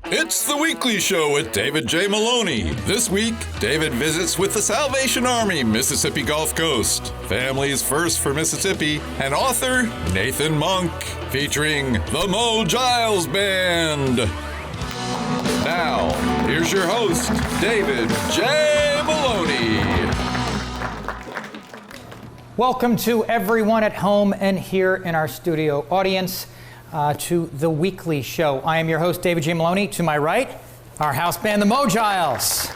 It's the weekly show with David J. Maloney. This week, David visits with the Salvation Army, Mississippi Gulf Coast, Families First for Mississippi, and author Nathan Monk, featuring the Mo Giles Band. Now, here's your host, David J. Maloney. Welcome to everyone at home and here in our studio audience. To the weekly show. I am your host, David J. Maloney. To my right, our house band, the Mo Giles.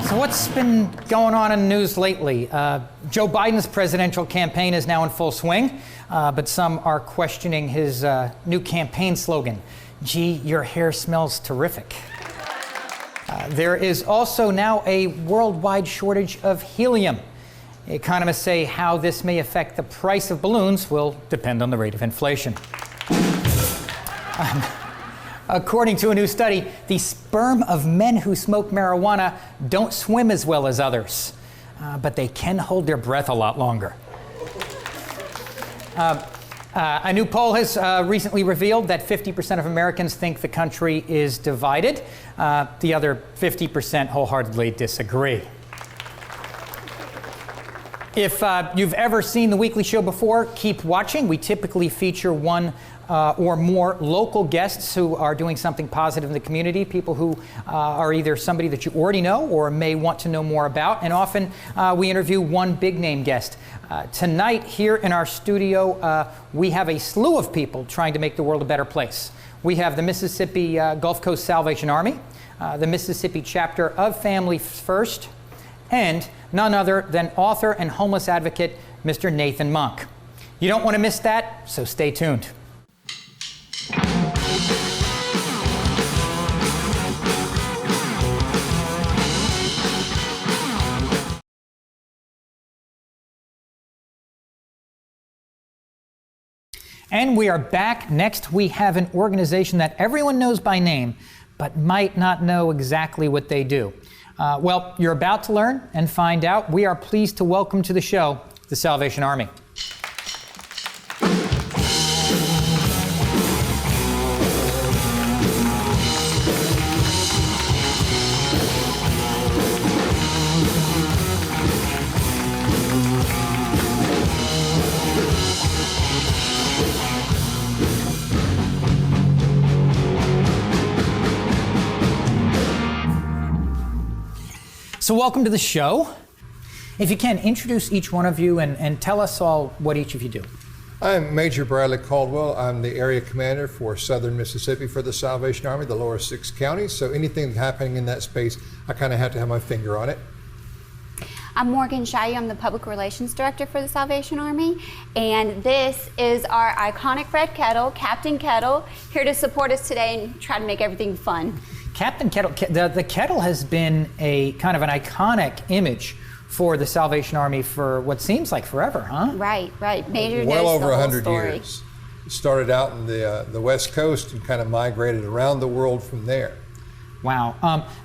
So what's been going on in the news lately? Joe Biden's presidential campaign is now in full swing, but some are questioning his new campaign slogan, "Gee, your hair smells terrific." There is also now a worldwide shortage of helium. Economists say how this may affect the price of balloons will depend on the rate of inflation. According to a new study, the sperm of men who smoke marijuana don't swim as well as others, but they can hold their breath a lot longer. A new poll has recently revealed that 50% of Americans think the country is divided. The other 50% wholeheartedly disagree. If you've ever seen the weekly show before, keep watching. We typically feature one or more local guests who are doing something positive in the community, people who are either somebody that you already know or may want to know more about. And often we interview one big name guest. Tonight here in our studio, we have a slew of people trying to make the world a better place. We have the Mississippi Gulf Coast Salvation Army, the Mississippi chapter of Families First, and none other than author and homeless advocate, Mr. Nathan Monk. You don't want to miss that, so stay tuned. And we are back. Next, we have an organization that everyone knows by name, but might not know exactly what they do. Well, you're about to learn and find out. We are pleased to welcome to the show the Salvation Army. So welcome to the show. If you can, introduce each one of you and tell us all what each of you do. I'm Major Bradley Caldwell. I'm the area commander for Southern Mississippi for the Salvation Army, the lower 6 counties. So anything happening in that space, I kind of have to have my finger on it. I'm Morgan Shai. I'm the Public Relations Director for the Salvation Army. And this is our iconic red kettle, Captain Kettle, here to support us today and try to make everything fun. Captain Kettle, the kettle has been a kind of an iconic image for the Salvation Army for what seems like forever, huh? Right. Major well knows over the whole 100 story. years. It started out in the West Coast and kind of migrated around the world from there. Wow.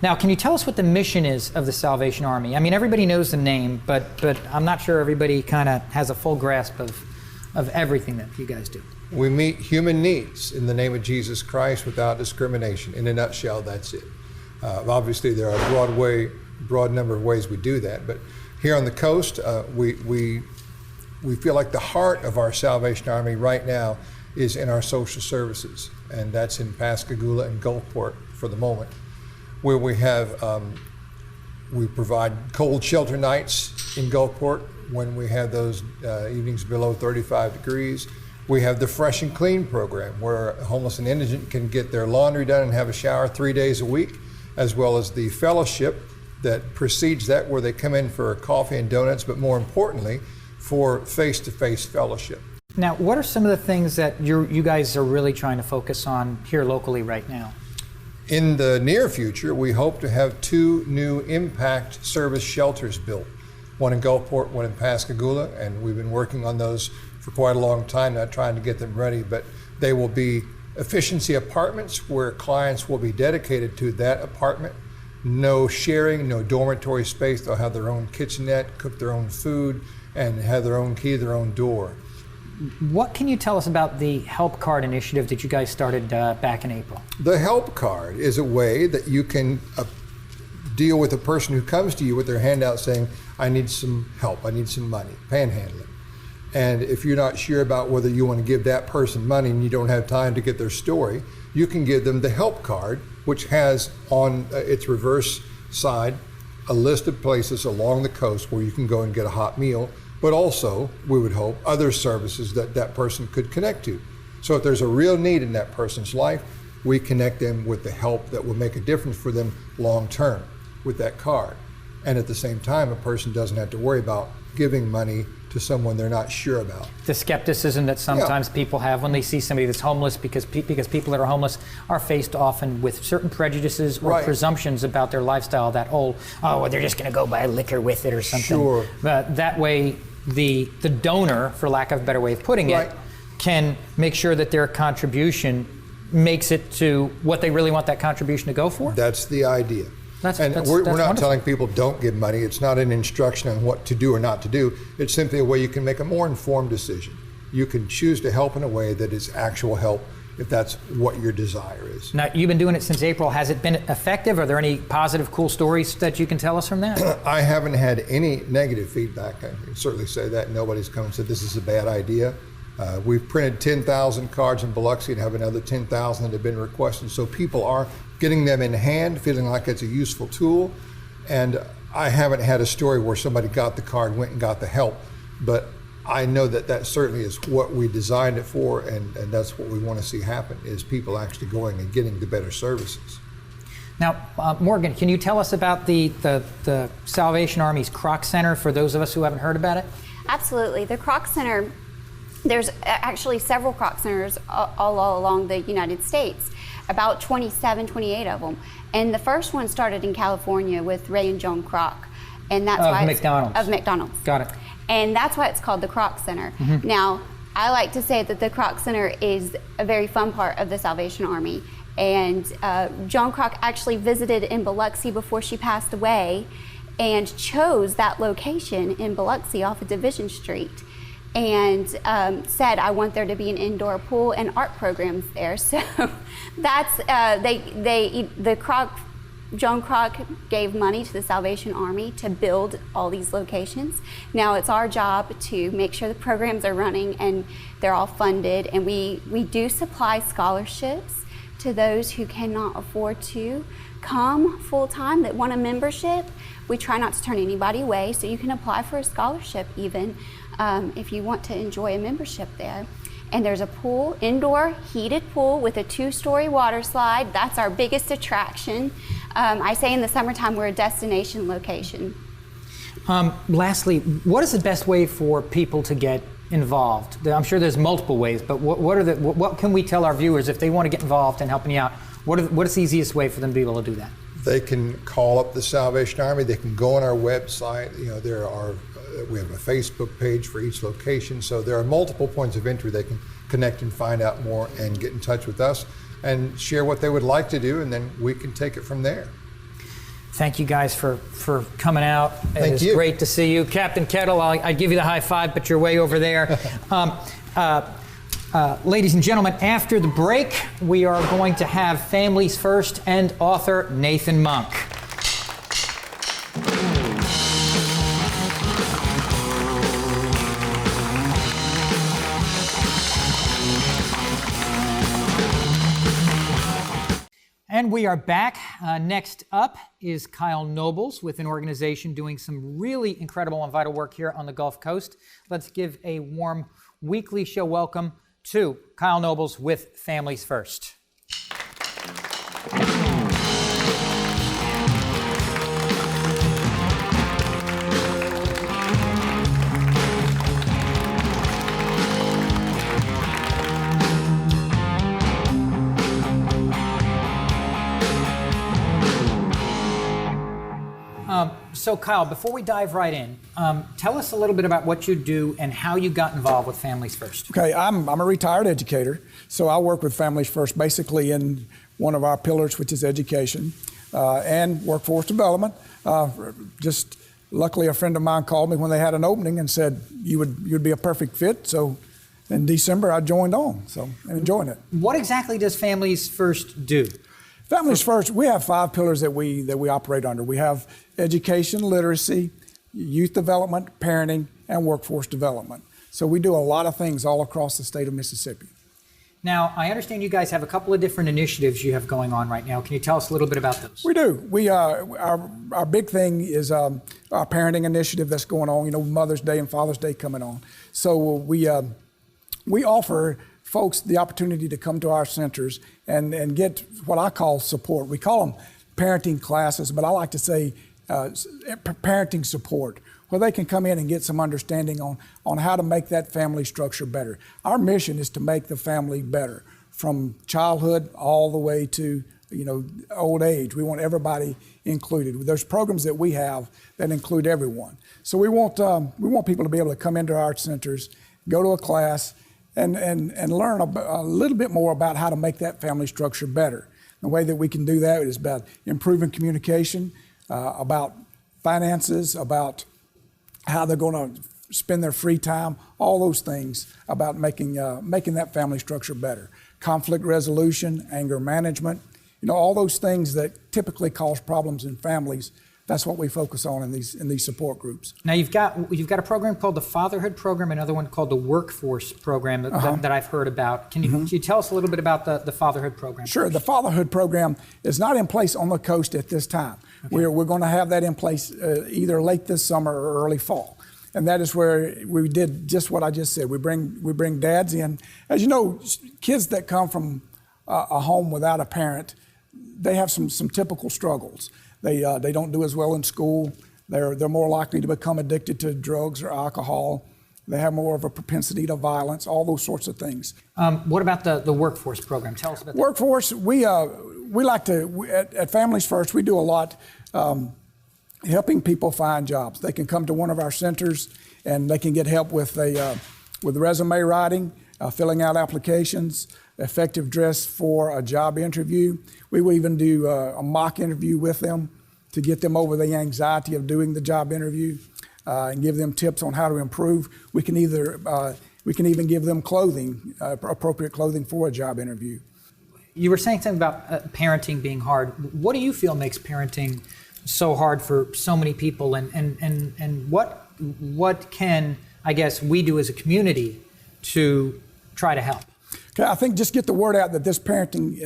Now, can you tell us what the mission is of the Salvation Army? I mean, everybody knows the name, but I'm not sure everybody kind of has a full grasp of everything that you guys do. We meet human needs in the name of Jesus Christ without discrimination. In a nutshell, that's it. Obviously, there are a broad number of ways we do that, but here on the coast, we feel like the heart of our Salvation Army right now is in our social services, and that's in Pascagoula and Gulfport for the moment, where we have we provide cold shelter nights in Gulfport when we have those evenings below 35 degrees. We have the Fresh and Clean program where a homeless and indigent can get their laundry done and have a shower 3 days a week, as well as the fellowship that precedes that, where they come in for coffee and donuts, but more importantly, for face-to-face fellowship. Now, what are some of the things that you guys are really trying to focus on here locally right now? In the near future, we hope to have 2 new impact service shelters built, one in Gulfport, one in Pascagoula, and we've been working on those for quite a long time, not trying to get them ready, but they will be efficiency apartments where clients will be dedicated to that apartment. No sharing, no dormitory space. They'll have their own kitchenette, cook their own food, and have their own key, their own door. What can you tell us about the Help Card initiative that you guys started back in April? The Help Card is a way that you can deal with a person who comes to you with their hand out saying, I need some help, I need some money, panhandling. And if you're not sure about whether you want to give that person money and you don't have time to get their story, you can give them the Help Card, which has on its reverse side a list of places along the coast where you can go and get a hot meal, but also, we would hope, other services that that person could connect to. So if there's a real need in that person's life, we connect them with the help that will make a difference for them long term with that card. And at the same time, a person doesn't have to worry about giving money to someone they're not sure about. The skepticism that sometimes people have when they see somebody that's homeless, because people that are homeless are faced often with certain prejudices or presumptions about their lifestyle, that whole, oh, well, they're just going to go buy liquor with it or something. Sure. That way, the donor, for lack of a better way of putting it, can make sure that their contribution makes it to what they really want that contribution to go for? That's the idea. We're not telling people don't give money. It's not an instruction on what to do or not to do. It's simply a way you can make a more informed decision. You can choose to help in a way that is actual help if that's what your desire is. Now, you've been doing it since April. Has it been effective? Are there any positive, cool stories that you can tell us from that? I haven't had any negative feedback. I can certainly say that. Nobody's come and said this is a bad idea. We've printed 10,000 cards in Biloxi and have another 10,000 that have been requested. So people are getting them in hand, feeling like it's a useful tool. And I haven't had a story where somebody got the card, went and got the help. But I know that that certainly is what we designed it for, and that's what we want to see happen, is people actually going and getting the better services. Now, Morgan, can you tell us about the Salvation Army's Croc Center for those of us who haven't heard about it? Absolutely. The Croc Center, there's actually several Croc Centers all along the United States, about 27, 28 of them. And the first one started in California with Ray and Joan Kroc. And that's why McDonald's. Of McDonald's. Got it. And that's why it's called the Croc Center. Mm-hmm. Now, I like to say that the Croc Center is a very fun part of the Salvation Army. And Joan Kroc actually visited in Biloxi before she passed away and chose that location in Biloxi off of Division Street, and said, I want there to be an indoor pool and art programs there. So that's, Joan Kroc gave money to the Salvation Army to build all these locations. Now it's our job to make sure the programs are running and they're all funded, and we do supply scholarships to those who cannot afford to come full-time, that want a membership. We try not to turn anybody away, so you can apply for a scholarship even if you want to enjoy a membership there. And there's a pool, indoor heated pool with a 2-story water slide. That's our biggest attraction. I say in the summertime we're a destination location. Lastly, what is the best way for people to get involved? I'm sure there's multiple ways, but what can we tell our viewers if they want to get involved in helping you out? What is the easiest way for them to be able to do that? They can call up the Salvation Army. They can go on our website. You know, we have a Facebook page for each location, so there are multiple points of entry. They can connect and find out more and get in touch with us and share what they would like to do, and then we can take it from there. Thank you guys for coming out. Thank you. It's great to see you. Captain Kettle, I'd give you the high five, but you're way over there. Ladies and gentlemen, after the break, we are going to have Families First and author Nathan Monk. And we are back. Next up is Kyle Nobles with an organization doing some really incredible and vital work here on the Gulf Coast. Let's give a warm weekly show welcome to Kyle Nobles with Families First. So Kyle, before we dive right in, tell us a little bit about what you do and how you got involved with Families First. Okay, I'm a retired educator, so I work with Families First basically in one of our pillars, which is education and workforce development. Just luckily, a friend of mine called me when they had an opening and said you'd be a perfect fit. So in December, I joined on, so I'm enjoying it. What exactly does Families First do? Families First, we have 5 pillars that we operate under. We have education, literacy, youth development, parenting, and workforce development. So we do a lot of things all across the state of Mississippi. Now, I understand you guys have a couple of different initiatives you have going on right now. Can you tell us a little bit about those? We do. Our big thing is our parenting initiative that's going on. You know, Mother's Day and Father's Day coming on. So we offer folks the opportunity to come to our centers and get what I call support. We call them parenting classes, but I like to say parenting support, where they can come in and get some understanding on how to make that family structure better. Our mission is to make the family better from childhood all the way to old age. We want everybody included. There's programs that we have that include everyone. So we want people to be able to come into our centers, go to a class, and learn a little bit more about how to make that family structure better. The way that we can do that is about improving communication, about finances, about how they're going to spend their free time, all those things about making that family structure better. Conflict resolution, anger management, all those things that typically cause problems in families. That's what we focus on in these support groups. Now you've got a program called the Fatherhood Program, another one called the Workforce Program that I've heard about. Can you tell us a little bit about the Fatherhood Program? Sure. The Fatherhood Program is not in place on the coast at this time. Okay. We're going to have that in place either late this summer or early fall. And that is where we did just what I just said. We bring dads in. As you know, kids that come from a home without a parent, they have some typical struggles. They don't do as well in school. They're more likely to become addicted to drugs or alcohol. They have more of a propensity to violence, all those sorts of things. What about the Workforce Program? Tell us about that. Workforce, we like to, at Families First, we do a lot helping people find jobs. They can come to one of our centers and they can get help with resume writing, filling out applications, effective dress for a job interview. We will even do a mock interview with them to get them over the anxiety of doing the job interview and give them tips on how to improve. We can even give them clothing, appropriate clothing for a job interview. You were saying something about parenting being hard. What do you feel makes parenting so hard for so many people, and what can, I guess, we do as a community to try to help? Okay, I think just get the word out that this parenting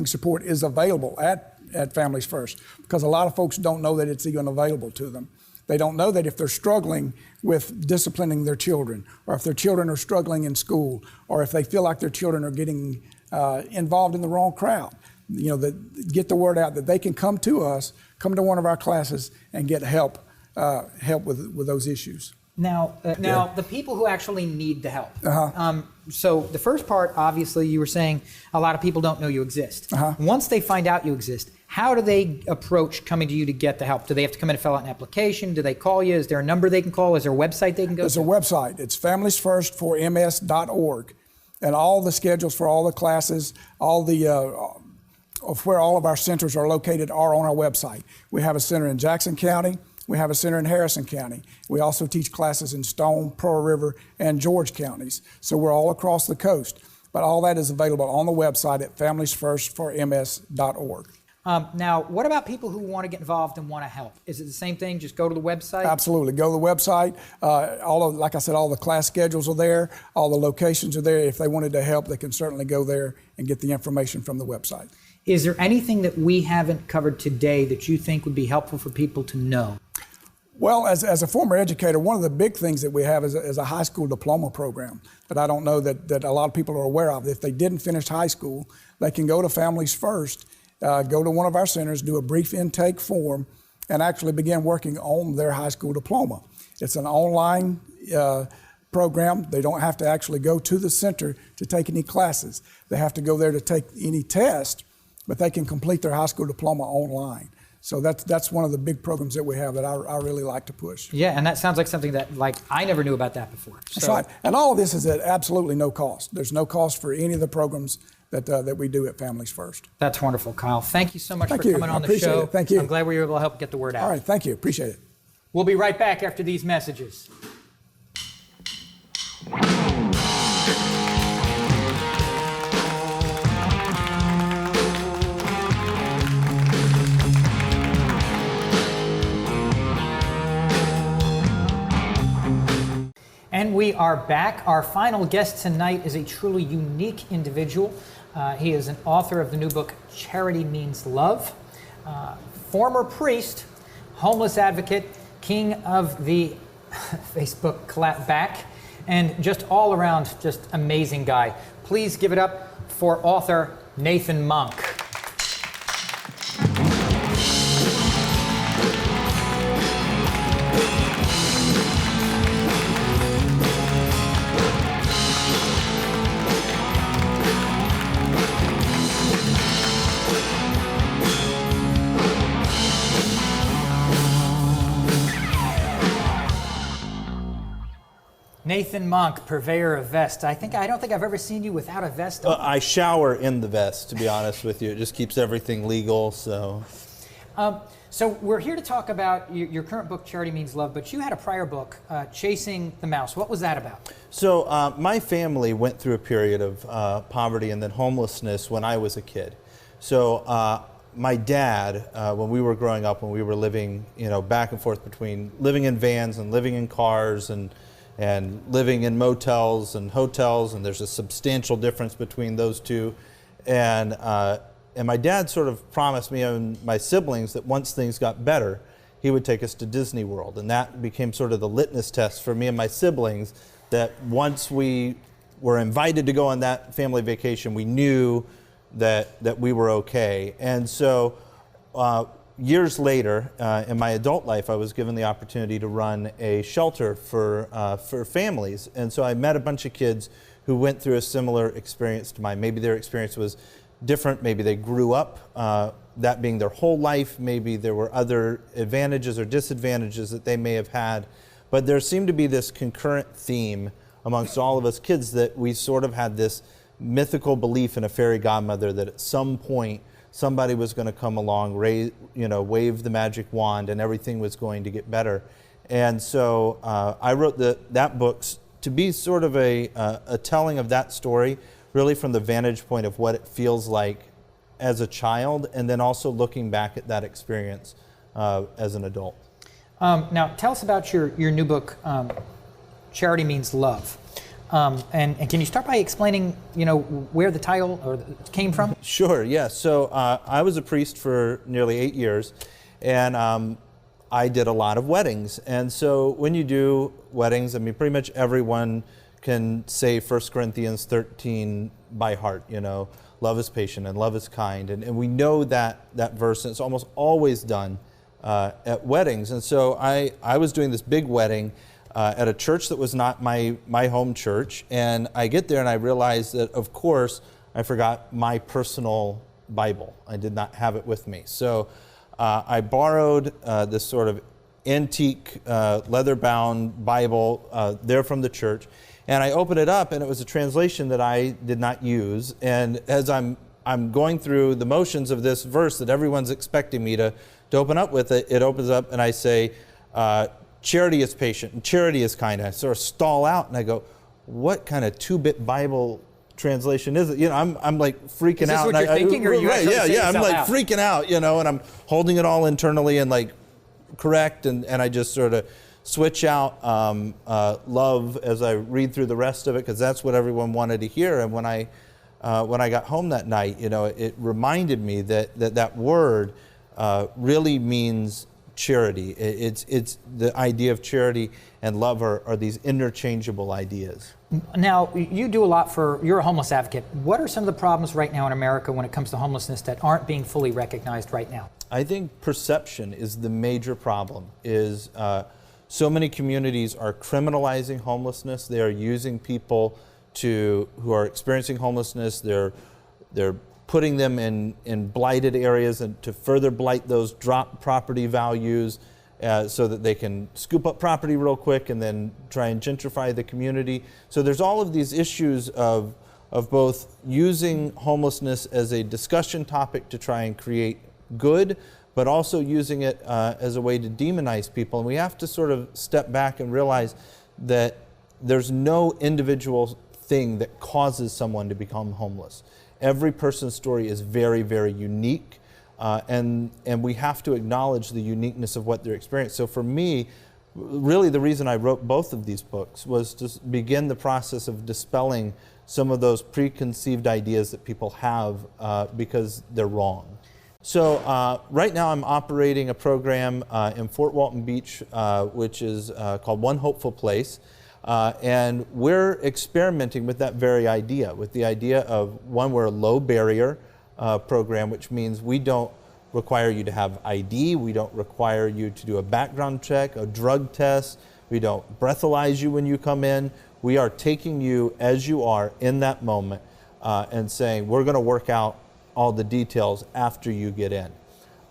support is available at Families First, because a lot of folks don't know that it's even available to them. They don't know that if they're struggling with disciplining their children, or if their children are struggling in school, or if they feel like their children are getting involved in the wrong crowd, get the word out that they can come to us, come to one of our classes, and get help with those issues. Now, the people who actually need the help. So the first part, obviously, you were saying a lot of people don't know you exist. Once they find out you exist, how do they approach coming to you to get the help? Do they have to come in and fill out an application? Do they call you? Is there a number they can call? Is there a website they can go to? There's a website. It's familiesfirstforms.org. And all the schedules for all the classes, all the of where all of our centers are located are on our website. We have a center in Jackson County. We have a center in Harrison County. We also teach classes in Stone, Pearl River, and George counties. So we're all across the coast. But all that is available on the website at familiesfirstforms.org. Now, what about people who want to get involved and want to help? Is it the same thing? Just go to the website? Absolutely. Go to the website. Like I said, all the class schedules are there. All the locations are there. If they wanted to help, they can certainly go there and get the information from the website. Is there anything that we haven't covered today that you think would be helpful for people to know? Well, as a former educator, one of the big things that we have is a high school diploma program that I don't know that a lot of people are aware of. If they didn't finish high school, they can go to Families First, go to one of our centers, do a brief intake form, and actually begin working on their high school diploma. It's an online program. They don't have to actually go to the center to take any classes. They have to go there to take any test, but they can complete their high school diploma online. So that's one of the big programs that we have that I really like to push. Yeah, and that sounds like something that I never knew about that before. That's right. And all of this is at absolutely no cost. There's no cost for any of the programs that we do at Families First. That's wonderful, Kyle. Thank you so much for coming on the show. Thank you. I'm glad we were able to help get the word out. All right, thank you. Appreciate it. We'll be right back after these messages. we are back. Our final guest tonight is a truly unique individual. He is an author of the new book, Charity Means Love, former priest, homeless advocate, king of the Facebook clapback, and just all around just amazing guy. Please give it up for author Nathan Monk. Nathan Monk, purveyor of vests. I don't think I've ever seen you without a vest on. I shower in the vest, to be honest with you. It just keeps everything legal, so. So we're here to talk about your current book, Charity Means Love, but you had a prior book, Chasing the Mouse. What was that about? So my family went through a period of poverty and then homelessness when I was a kid. So my dad, when we were growing up, when we were living, back and forth between living in vans and living in cars and living in motels and hotels, and there's a substantial difference between those two. And my dad sort of promised me and my siblings that once things got better, he would take us to Disney World. And that became sort of the litmus test for me and my siblings, that once we were invited to go on that family vacation, we knew that we were okay. And so years later, in my adult life, I was given the opportunity to run a shelter for families. And so I met a bunch of kids who went through a similar experience to mine. Maybe their experience was different. Maybe they grew up, that being their whole life. Maybe there were other advantages or disadvantages that they may have had. But there seemed to be this concurrent theme amongst all of us kids, that we sort of had this mythical belief in a fairy godmother that at some point somebody was going to come along, wave the magic wand, and everything was going to get better. And so I wrote that book to be sort of a telling of that story, really from the vantage point of what it feels like as a child, and then also looking back at that experience as an adult. Now, tell us about your new book, Charity Means Love. And can you start by explaining, where the title came from? Sure, yeah. So I was a priest for nearly 8 years, and I did a lot of weddings. And so when you do weddings, pretty much everyone can say 1 Corinthians 13 by heart, love is patient and love is kind. And we know that verse, and it's almost always done at weddings. And so I was doing this big wedding at a church that was not my home church, and I get there and I realize that, of course, I forgot my personal Bible. I did not have it with me. So I borrowed this sort of antique leather-bound Bible there from the church, and I opened it up, and it was a translation that I did not use. And as I'm going through the motions of this verse that everyone's expecting me to open up with, it opens up, and I say, charity is patient and charity is kind. I sort of stall out and I go, what kind of 2-bit Bible translation is it? I'm like freaking out. Is this what you're thinking, or you actually say I'm like out? Freaking out, and I'm holding it all internally and like correct, and I just sort of switch out love as I read through the rest of it, because that's what everyone wanted to hear. And when I got home that night, it reminded me that word really means charity. It's the idea of charity and love are these interchangeable ideas. Now, you do a lot you're a homeless advocate. What are some of the problems right now in America when it comes to homelessness that aren't being fully recognized right now? I think perception is the major problem. So many communities are criminalizing homelessness. They are using people who are experiencing homelessness. They're putting them in blighted areas and to further blight those drop property values so that they can scoop up property real quick and then try and gentrify the community. So there's all of these issues of both using homelessness as a discussion topic to try and create good, but also using it as a way to demonize people. And we have to sort of step back and realize that there's no individual thing that causes someone to become homeless. Every person's story is very, very unique, and we have to acknowledge the uniqueness of what they're experiencing. So for me, really the reason I wrote both of these books was to begin the process of dispelling some of those preconceived ideas that people have because they're wrong. So right now I'm operating a program in Fort Walton Beach, which is called One Hopeful Place. And we're experimenting with that very idea, with the idea of, one, we're a low barrier program, which means we don't require you to have ID, we don't require you to do a background check, a drug test, we don't breathalyze you when you come in. We are taking you as you are in that moment and saying, we're going to work out all the details after you get in.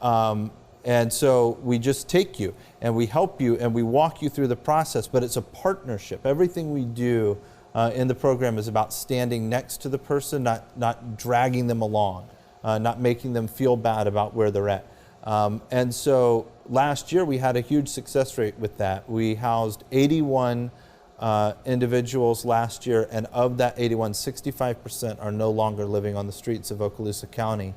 And so we just take you and we help you and we walk you through the process, but it's a partnership. Everything we do in the program is about standing next to the person, not dragging them along, not making them feel bad about where they're at. And so last year we had a huge success rate with that. We housed 81 individuals last year, and of that 81, 65% are no longer living on the streets of Okaloosa County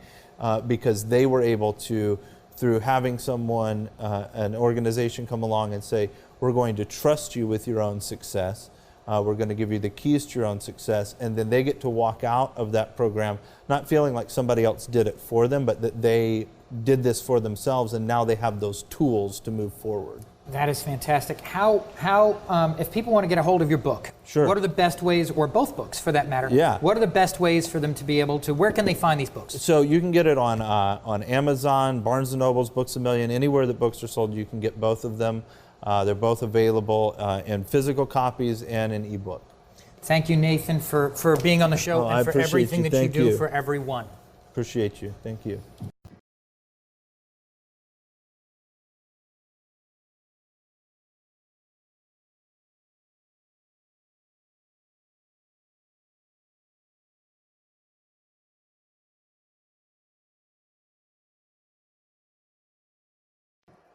because they were able to, through having someone, an organization come along and say, we're going to trust you with your own success. We're going to give you the keys to your own success. And then they get to walk out of that program not feeling like somebody else did it for them, but that they did this for themselves, and now they have those tools to move forward. That is fantastic. How if people want to get a hold of your book, sure, what are the best ways, or both books for that matter, yeah, what are the best ways for them to be able to, where can they find these books? So you can get it on Amazon, Barnes & Noble's, Books A Million, anywhere that books are sold, you can get both of them. They're both available in physical copies and in ebook. Thank you, Nathan, for being on the show and for everything that you do for everyone. Appreciate you. Thank you.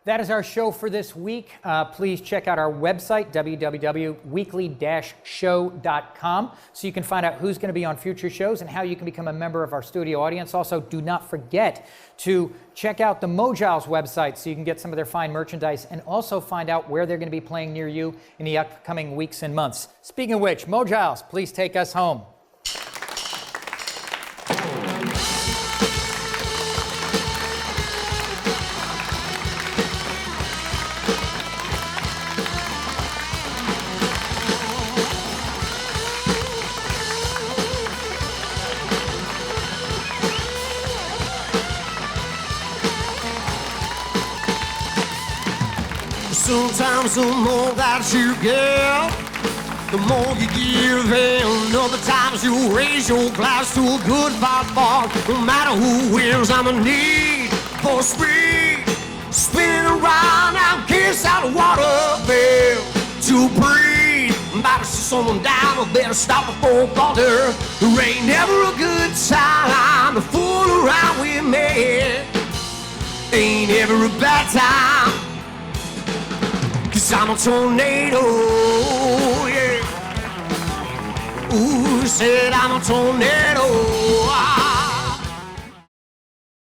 That is our show for this week. Please check out our website, www.weekly-show.com, so you can find out who's going to be on future shows and how you can become a member of our studio audience. Also, do not forget to check out the Mogiles website so you can get some of their fine merchandise and also find out where they're going to be playing near you in the upcoming weeks and months. Speaking of which, Mogiles, please take us home. Sometimes the more that you give, the more you give, and other times you raise your glass to a good fight bar. No matter who wins, I'm in need for speed. Spinning around, I'm kissed out of water, babe, to breathe. I'm about to see someone down, I better stop before I falter. There ain't never a good time to fool around with me. Ain't ever a bad time. 'Cause I'm a tornado, yeah. Ooh, said I'm a tornado.